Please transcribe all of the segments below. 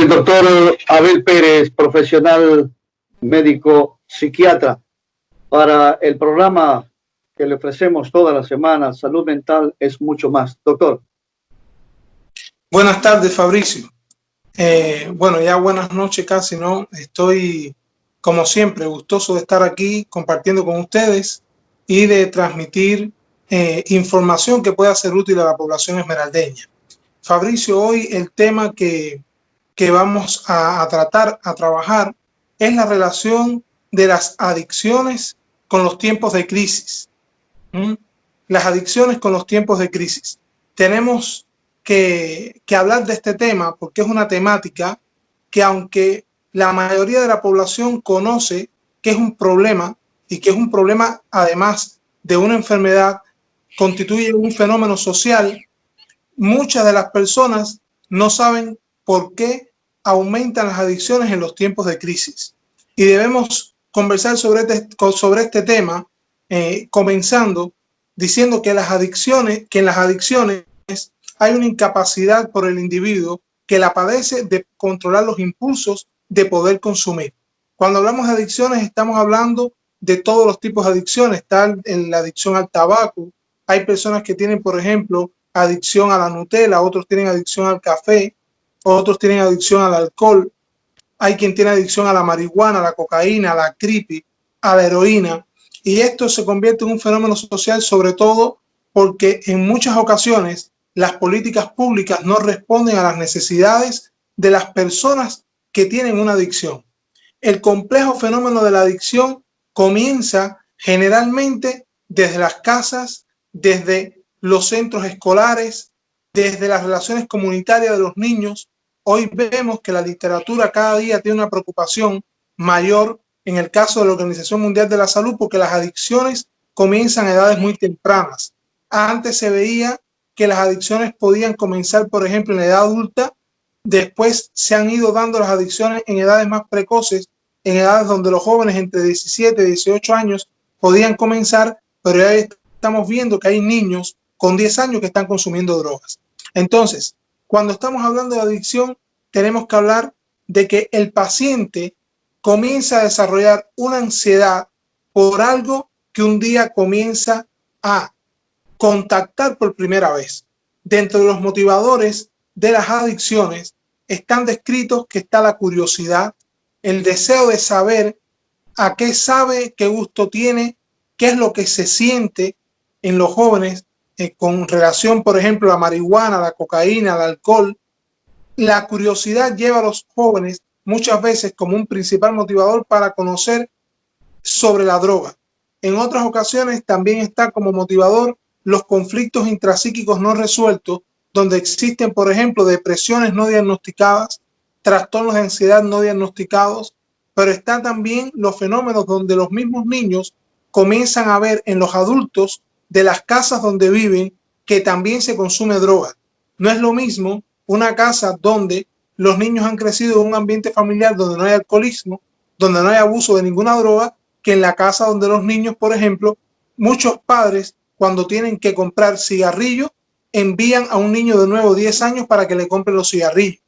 el doctor Abel Pérez, profesional médico psiquiatra, para el programa que le ofrecemos toda la semana, Salud Mental es mucho más. Doctor. Buenas tardes, Fabricio. Bueno, ya buenas noches casi, ¿no? Estoy, como siempre, gustoso de estar aquí compartiendo con ustedes y de transmitir información que pueda ser útil a la población esmeraldeña. Fabricio, hoy el tema que vamos a tratar, a trabajar, es la relación de las adicciones con los tiempos de crisis. Las adicciones con los tiempos de crisis. Tenemos que hablar de este tema porque es una temática que, aunque la mayoría de la población conoce que es un problema y que es un problema además de una enfermedad, constituye un fenómeno social, muchas de las personas no saben por qué aumentan las adicciones en los tiempos de crisis. Y debemos conversar sobre este tema, comenzando diciendo que en las adicciones hay una incapacidad por el individuo que la padece de controlar los impulsos de poder consumir. Cuando hablamos de adicciones, estamos hablando de todos los tipos de adicciones. Está en la adicción al tabaco. Hay personas que tienen, por ejemplo, adicción a la Nutella, otros tienen adicción al café, otros tienen adicción al alcohol. Hay quien tiene adicción a la marihuana, a la cocaína, a la creepy, a la heroína. Y esto se convierte en un fenómeno social, sobre todo porque en muchas ocasiones las políticas públicas no responden a las necesidades de las personas que tienen una adicción. El complejo fenómeno de la adicción comienza generalmente desde las casas, desde los centros escolares, desde las relaciones comunitarias de los niños. Hoy vemos que la literatura cada día tiene una preocupación mayor en el caso de la Organización Mundial de la Salud, porque las adicciones comienzan a edades muy tempranas. Antes se veía que las adicciones podían comenzar, por ejemplo, en la edad adulta. Después se han ido dando las adicciones en edades más precoces, en edades donde los jóvenes entre 17 y 18 años podían comenzar, pero ya estamos viendo que hay niños con 10 años que están consumiendo drogas. Entonces, cuando estamos hablando de adicción, tenemos que hablar de que el paciente comienza a desarrollar una ansiedad por algo que un día comienza a contactar por primera vez. Dentro de los motivadores de las adicciones están descritos que está la curiosidad, el deseo de saber a qué sabe, qué gusto tiene, qué es lo que se siente en los jóvenes con relación, por ejemplo, a la marihuana, la cocaína, el alcohol. La curiosidad lleva a los jóvenes muchas veces como un principal motivador para conocer sobre la droga. En otras ocasiones también está como motivador los conflictos intrapsíquicos no resueltos, donde existen, por ejemplo, depresiones no diagnosticadas, trastornos de ansiedad no diagnosticados, pero están también los fenómenos donde los mismos niños comienzan a ver en los adultos de las casas donde viven que también se consume droga. No es lo mismo una casa donde los niños han crecido en un ambiente familiar donde no hay alcoholismo, donde no hay abuso de ninguna droga, que en la casa donde los niños, por ejemplo, muchos padres cuando tienen que comprar cigarrillos envían a un niño de nuevo 10 años para que le compre los cigarrillos.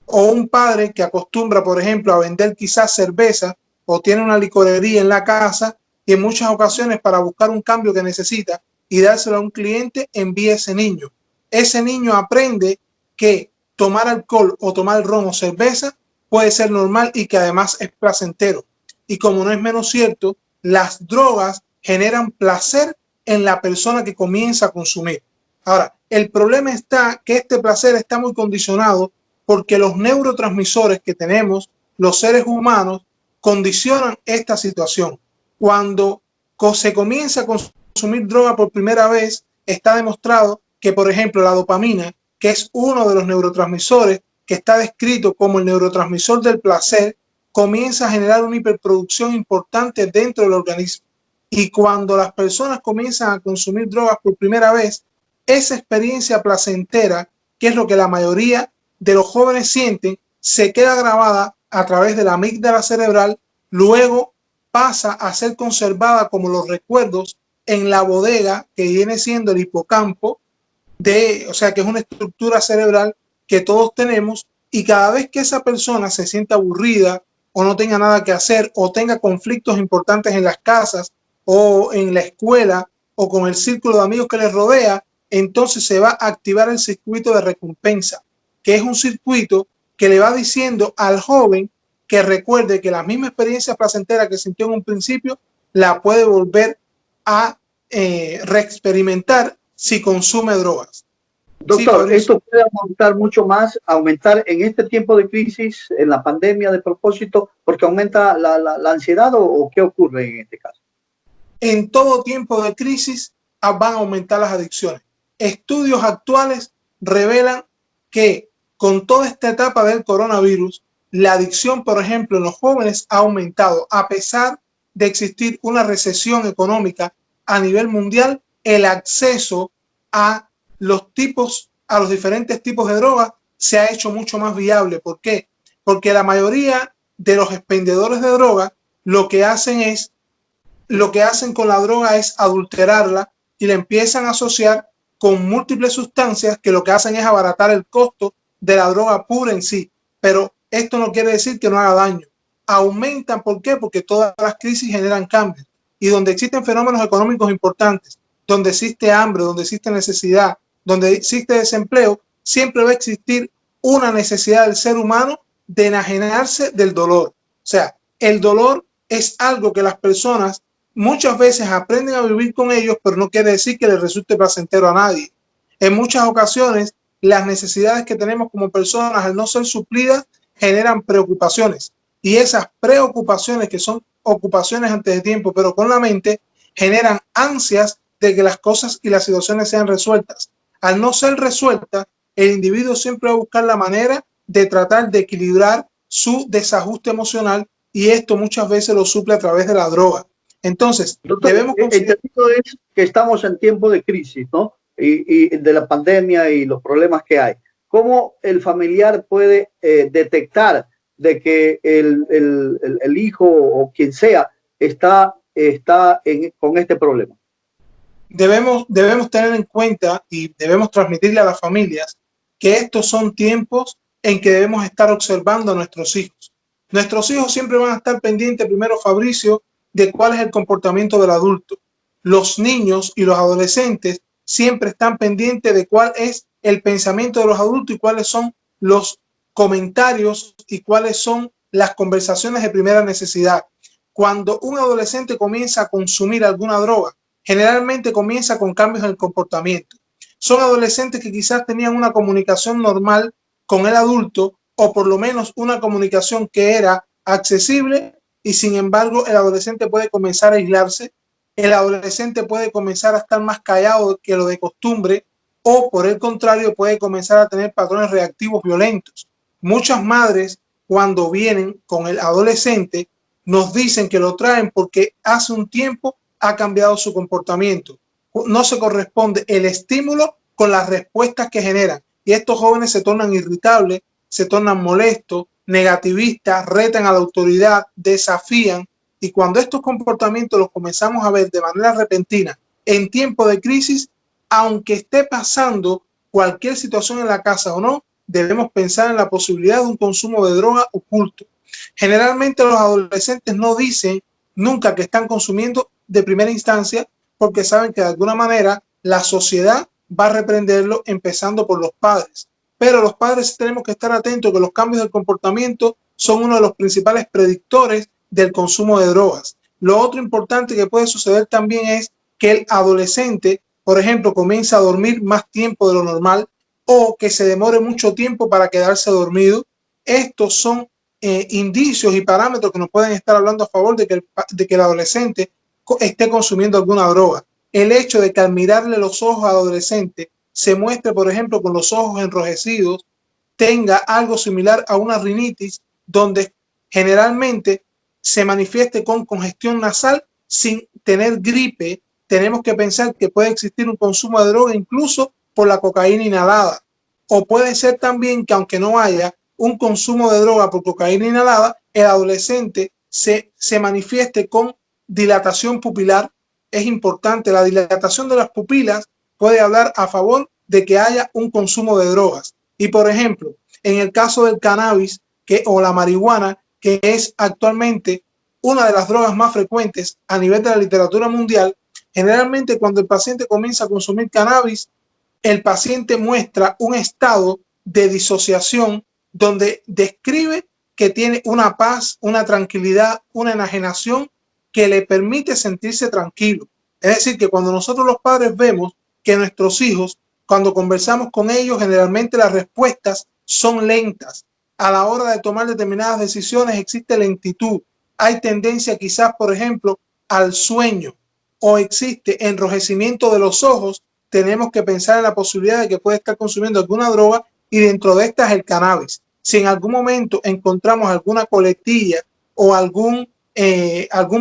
O un padre que acostumbra, por ejemplo, a vender quizás cerveza o tiene una licorería en la casa y en muchas ocasiones para buscar un cambio que necesita y dárselo a un cliente, envía a ese niño. Ese niño aprende que tomar alcohol o tomar ron o cerveza puede ser normal y que además es placentero. Y como no es menos cierto, las drogas generan placer en la persona que comienza a consumir. Ahora, el problema está que este placer está muy condicionado porque los neurotransmisores que tenemos, los seres humanos, condicionan esta situación. Cuando se comienza a consumir droga por primera vez, está demostrado que, por ejemplo, la dopamina, que es uno de los neurotransmisores que está descrito como el neurotransmisor del placer, comienza a generar una hiperproducción importante dentro del organismo. Y cuando las personas comienzan a consumir drogas por primera vez, esa experiencia placentera, que es lo que la mayoría de los jóvenes sienten, se queda grabada a través de la amígdala cerebral, luego pasa a ser conservada como los recuerdos en la bodega que viene siendo el hipocampo, o sea que es una estructura cerebral que todos tenemos y cada vez que esa persona se sienta aburrida o no tenga nada que hacer o tenga conflictos importantes en las casas o en la escuela o con el círculo de amigos que les rodea, entonces se va a activar el circuito de recompensa, que es un circuito que le va diciendo al joven que recuerde que la misma experiencia placentera que sintió en un principio la puede volver a reexperimentar si consume drogas. Sí, Doctor, esto puede aumentar en este tiempo de crisis, en la pandemia de propósito, porque aumenta la ansiedad o qué ocurre en este caso. En todo tiempo de crisis van a aumentar las adicciones. Estudios actuales revelan que con toda esta etapa del coronavirus, la adicción, por ejemplo, en los jóvenes ha aumentado. A pesar de existir una recesión económica a nivel mundial, el acceso a los diferentes tipos de drogas se ha hecho mucho más viable. ¿Por qué? Porque la mayoría de los expendedores de droga lo que hacen con la droga es adulterarla y la empiezan a asociar con múltiples sustancias que lo que hacen es abaratar el costo de la droga pura en sí. Pero esto no quiere decir que no haga daño. Aumentan, ¿por qué? Porque todas las crisis generan cambios. Y donde existen fenómenos económicos importantes, donde existe hambre, donde existe necesidad, donde existe desempleo, siempre va a existir una necesidad del ser humano de enajenarse del dolor. O sea, el dolor es algo que las personas muchas veces aprenden a vivir con ellos, pero no quiere decir que les resulte placentero a nadie. En muchas ocasiones, las necesidades que tenemos como personas, al no ser suplidas, generan preocupaciones. Y esas preocupaciones, que son ocupaciones antes de tiempo, pero con la mente, generan ansias de que las cosas y las situaciones sean resueltas. Al no ser resueltas, el individuo siempre va a buscar la manera de tratar de equilibrar su desajuste emocional, y esto muchas veces lo suple a través de la droga. Entonces, doctor, debemos entendido es que estamos en tiempo de crisis, ¿no? Y de la pandemia y los problemas que hay. ¿Cómo el familiar puede detectar de que el hijo o quien sea está con este problema? Debemos tener en cuenta y debemos transmitirle a las familias que estos son tiempos en que debemos estar observando a nuestros hijos. Nuestros hijos siempre van a estar pendientes, primero, Fabricio, de cuál es el comportamiento del adulto. Los niños y los adolescentes siempre están pendientes de cuál es el pensamiento de los adultos y cuáles son los comentarios y cuáles son las conversaciones de primera necesidad. Cuando un adolescente comienza a consumir alguna droga, generalmente comienza con cambios en el comportamiento. Son adolescentes que quizás tenían una comunicación normal con el adulto, o por lo menos una comunicación que era accesible, y sin embargo el adolescente puede comenzar a aislarse, el adolescente puede comenzar a estar más callado que lo de costumbre, o por el contrario puede comenzar a tener patrones reactivos violentos. Muchas madres, cuando vienen con el adolescente, nos dicen que lo traen porque hace un tiempo ha cambiado su comportamiento. No se corresponde el estímulo con las respuestas que generan, y estos jóvenes se tornan irritables, se tornan molestos, negativistas, retan a la autoridad, desafían, y cuando estos comportamientos los comenzamos a ver de manera repentina en tiempo de crisis, aunque esté pasando cualquier situación en la casa o no, debemos pensar en la posibilidad de un consumo de droga oculto. Generalmente los adolescentes no dicen nunca que están consumiendo de primera instancia, porque saben que de alguna manera la sociedad va a reprenderlo, empezando por los padres. Pero los padres tenemos que estar atentos, que los cambios del comportamiento son uno de los principales predictores del consumo de drogas. Lo otro importante que puede suceder también es que el adolescente, por ejemplo, comienza a dormir más tiempo de lo normal, o que se demore mucho tiempo para quedarse dormido. Estos son indicios y parámetros que nos pueden estar hablando a favor de que el adolescente esté consumiendo alguna droga. El hecho de que al mirarle los ojos al adolescente se muestre, por ejemplo, con los ojos enrojecidos, tenga algo similar a una rinitis, donde generalmente se manifieste con congestión nasal sin tener gripe, tenemos que pensar que puede existir un consumo de droga incluso por la cocaína inhalada. O puede ser también que, aunque no haya un consumo de droga por cocaína inhalada, el adolescente se manifieste con dilatación pupilar. Es importante, la dilatación de las pupilas puede hablar a favor de que haya un consumo de drogas. Y por ejemplo, en el caso del cannabis o la marihuana, que es actualmente una de las drogas más frecuentes a nivel de la literatura mundial, generalmente cuando el paciente comienza a consumir cannabis, el paciente muestra un estado de disociación donde describe que tiene una paz, una tranquilidad, una enajenación que le permite sentirse tranquilo. Es decir, que cuando nosotros los padres vemos que nuestros hijos, cuando conversamos con ellos, generalmente las respuestas son lentas. A la hora de tomar determinadas decisiones existe lentitud. Hay tendencia quizás, por ejemplo, al sueño o existe enrojecimiento de los ojos. Tenemos que pensar en la posibilidad de que puede estar consumiendo alguna droga y dentro de estas el cannabis. Si en algún momento encontramos alguna coletilla o algún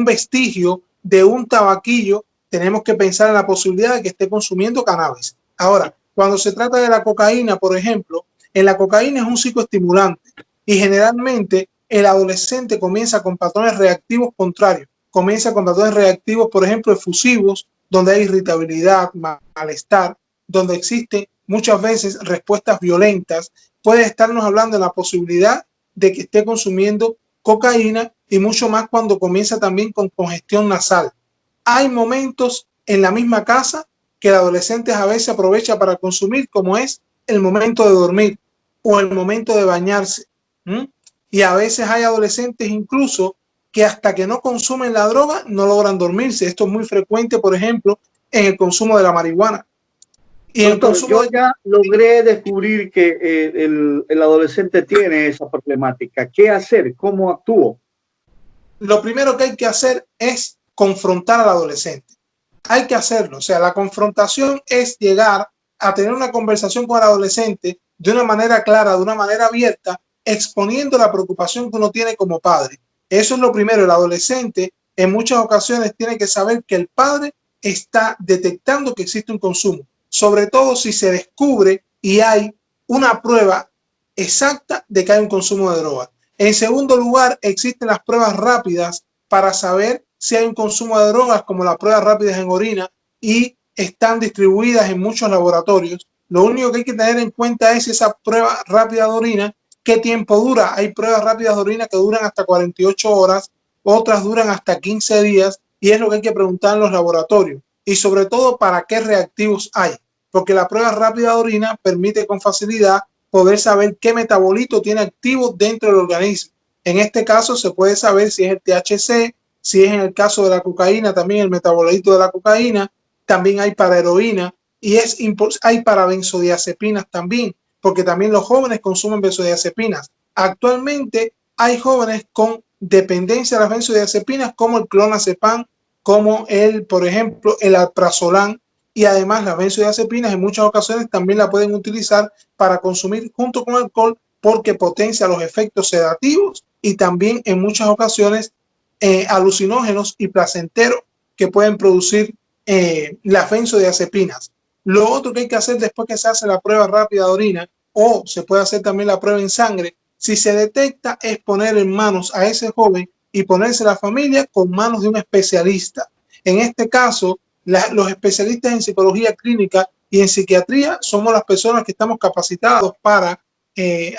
vestigio de un tabaquillo, tenemos que pensar en la posibilidad de que esté consumiendo cannabis. Ahora, cuando se trata de la cocaína, por ejemplo, en la cocaína es un psicoestimulante y generalmente el adolescente comienza con patrones reactivos contrarios. Comienza con patrones reactivos, por ejemplo, efusivos, donde hay irritabilidad, malestar, donde existen muchas veces respuestas violentas. Puede estarnos hablando de la posibilidad de que esté consumiendo cocaína y mucho más cuando comienza también con congestión nasal. Hay momentos en la misma casa que el adolescente a veces aprovecha para consumir, como es el momento de dormir o el momento de bañarse. Y a veces hay adolescentes incluso que hasta que no consumen la droga no logran dormirse. Esto es muy frecuente, por ejemplo, en el consumo de la marihuana. Y doctor, yo ya logré descubrir que el adolescente tiene esa problemática. ¿Qué hacer? ¿Cómo actúo? Lo primero que hay que hacer es confrontar al adolescente. Hay que hacerlo. O sea, la confrontación es llegar a tener una conversación con el adolescente de una manera clara, de una manera abierta, exponiendo la preocupación que uno tiene como padre. Eso es lo primero. El adolescente en muchas ocasiones tiene que saber que el padre está detectando que existe un consumo, sobre todo si se descubre y hay una prueba exacta de que hay un consumo de drogas. En segundo lugar, existen las pruebas rápidas para saber si hay un consumo de drogas, como las pruebas rápidas en orina, y están distribuidas en muchos laboratorios. Lo único que hay que tener en cuenta es esa prueba rápida de orina, qué tiempo dura. Hay pruebas rápidas de orina que duran hasta 48 horas, otras duran hasta 15 días, y es lo que hay que preguntar en los laboratorios. Y sobre todo, ¿para qué reactivos hay? Porque la prueba rápida de orina permite con facilidad poder saber qué metabolito tiene activo dentro del organismo. En este caso se puede saber si es el THC, si es en el caso de la cocaína, también el metabolito de la cocaína, también hay para heroína y hay para benzodiazepinas también, porque también los jóvenes consumen benzodiazepinas. Actualmente hay jóvenes con dependencia de las benzodiazepinas como el clonazepam, como por ejemplo, el alprazolam, y además las benzodiazepinas en muchas ocasiones también la pueden utilizar para consumir junto con alcohol porque potencia los efectos sedativos y también en muchas ocasiones alucinógenos y placenteros que pueden producir las benzodiazepinas. Lo otro que hay que hacer después que se hace la prueba rápida de orina o se puede hacer también la prueba en sangre, si se detecta es poner en manos a ese joven y ponerse la familia con manos de un especialista. En este caso, los especialistas en psicología clínica y en psiquiatría somos las personas que estamos capacitados para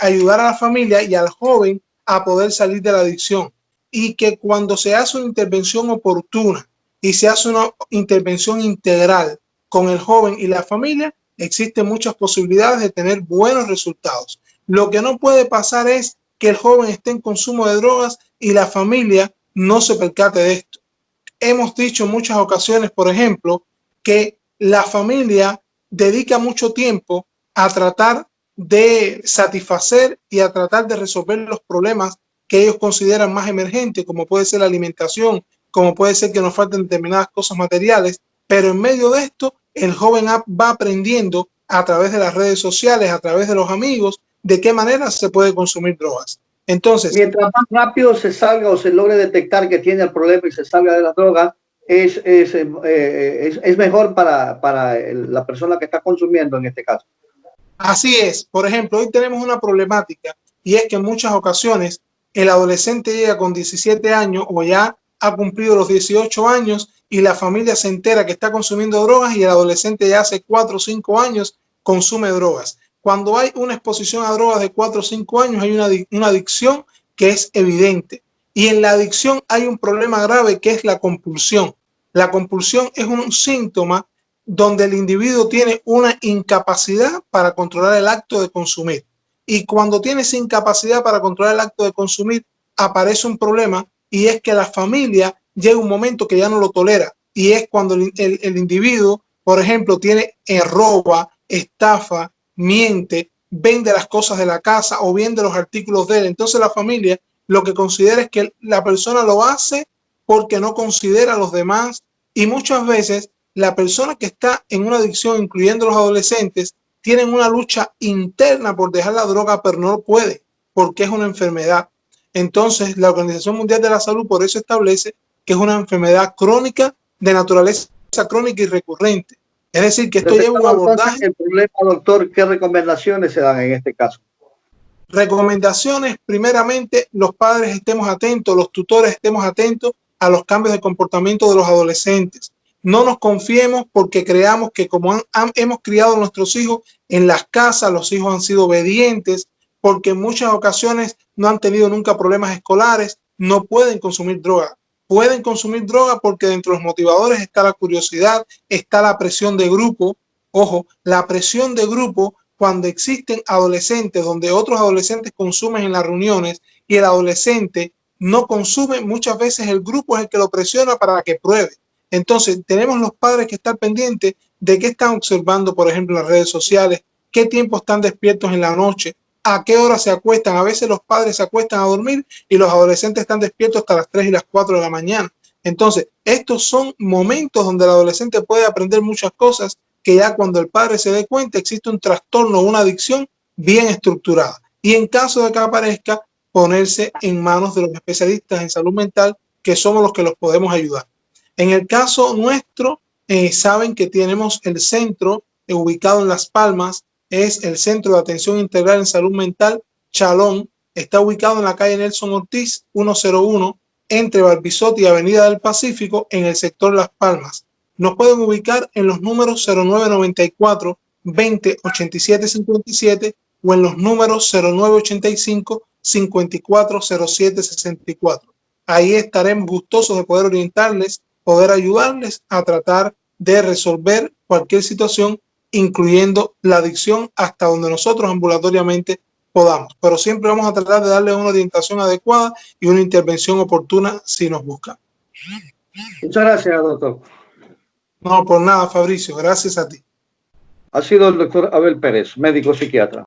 ayudar a la familia y al joven a poder salir de la adicción. Y que cuando se hace una intervención oportuna y se hace una intervención integral con el joven y la familia, existen muchas posibilidades de tener buenos resultados. Lo que no puede pasar es que el joven esté en consumo de drogas y la familia no se percate de esto. Hemos dicho en muchas ocasiones, por ejemplo, que la familia dedica mucho tiempo a tratar de satisfacer y a tratar de resolver los problemas que ellos consideran más emergentes, como puede ser la alimentación, como puede ser que nos falten determinadas cosas materiales, pero en medio de esto el joven va aprendiendo a través de las redes sociales, a través de los amigos, de qué manera se puede consumir drogas. Entonces, mientras más rápido se salga o se logre detectar que tiene el problema y se salga de la droga, es mejor para la persona que está consumiendo en este caso. Así es. Por ejemplo, hoy tenemos una problemática y es que en muchas ocasiones el adolescente llega con 17 años o ya ha cumplido los 18 años y la familia se entera que está consumiendo drogas y el adolescente ya hace 4 o 5 años consume drogas. Cuando hay una exposición a drogas de 4 o 5 años, hay una adicción que es evidente. Y en la adicción hay un problema grave que es la compulsión. La compulsión es un síntoma donde el individuo tiene una incapacidad para controlar el acto de consumir. Y cuando tiene esa incapacidad para controlar el acto de consumir, aparece un problema, y es que la familia llega un momento que ya no lo tolera. Y es cuando el individuo, por ejemplo, roba, estafa, miente, vende las cosas de la casa o vende los artículos de él. Entonces la familia lo que considera es que la persona lo hace porque no considera a los demás, y muchas veces la persona que está en una adicción, incluyendo los adolescentes, tienen una lucha interna por dejar la droga, pero no puede porque es una enfermedad. Entonces la Organización Mundial de la Salud por eso establece que es una enfermedad crónica de naturaleza crónica y recurrente. Es decir, que esto lleva un abordaje. El problema, doctor, ¿qué recomendaciones se dan en este caso? Recomendaciones: primeramente, los padres estemos atentos, los tutores estemos atentos a los cambios de comportamiento de los adolescentes. No nos confiemos porque creamos que como hemos criado a nuestros hijos en las casas, los hijos han sido obedientes, porque en muchas ocasiones no han tenido nunca problemas escolares, no pueden consumir droga. Pueden consumir droga porque dentro de los motivadores está la curiosidad, está la presión de grupo. Ojo, la presión de grupo, cuando existen adolescentes donde otros adolescentes consumen en las reuniones y el adolescente no consume, muchas veces el grupo es el que lo presiona para que pruebe. Entonces tenemos los padres que estar pendientes de qué están observando, por ejemplo, en las redes sociales, qué tiempo están despiertos en la noche, a qué hora se acuestan. A veces los padres se acuestan a dormir y los adolescentes están despiertos hasta las 3 y las 4 de la mañana. Entonces, estos son momentos donde el adolescente puede aprender muchas cosas que ya cuando el padre se dé cuenta existe un trastorno o una adicción bien estructurada. Y en caso de que aparezca, ponerse en manos de los especialistas en salud mental, que somos los que los podemos ayudar. En el caso nuestro, saben que tenemos el centro ubicado en Las Palmas, es el Centro de Atención Integral en Salud Mental Chalón. Está ubicado en la calle Nelson Ortiz 101 entre Barbizotti y Avenida del Pacífico en el sector Las Palmas. Nos pueden ubicar en los números 0994 20 87 57 o en los números 0985 54 07 64. Ahí estaremos gustosos de poder orientarles, poder ayudarles a tratar de resolver cualquier situación, incluyendo la adicción, hasta donde nosotros ambulatoriamente podamos. Pero siempre vamos a tratar de darle una orientación adecuada y una intervención oportuna si nos buscan. Muchas gracias, doctor. No, por nada, Fabricio. Gracias a ti. Ha sido el doctor Abel Pérez, médico psiquiatra.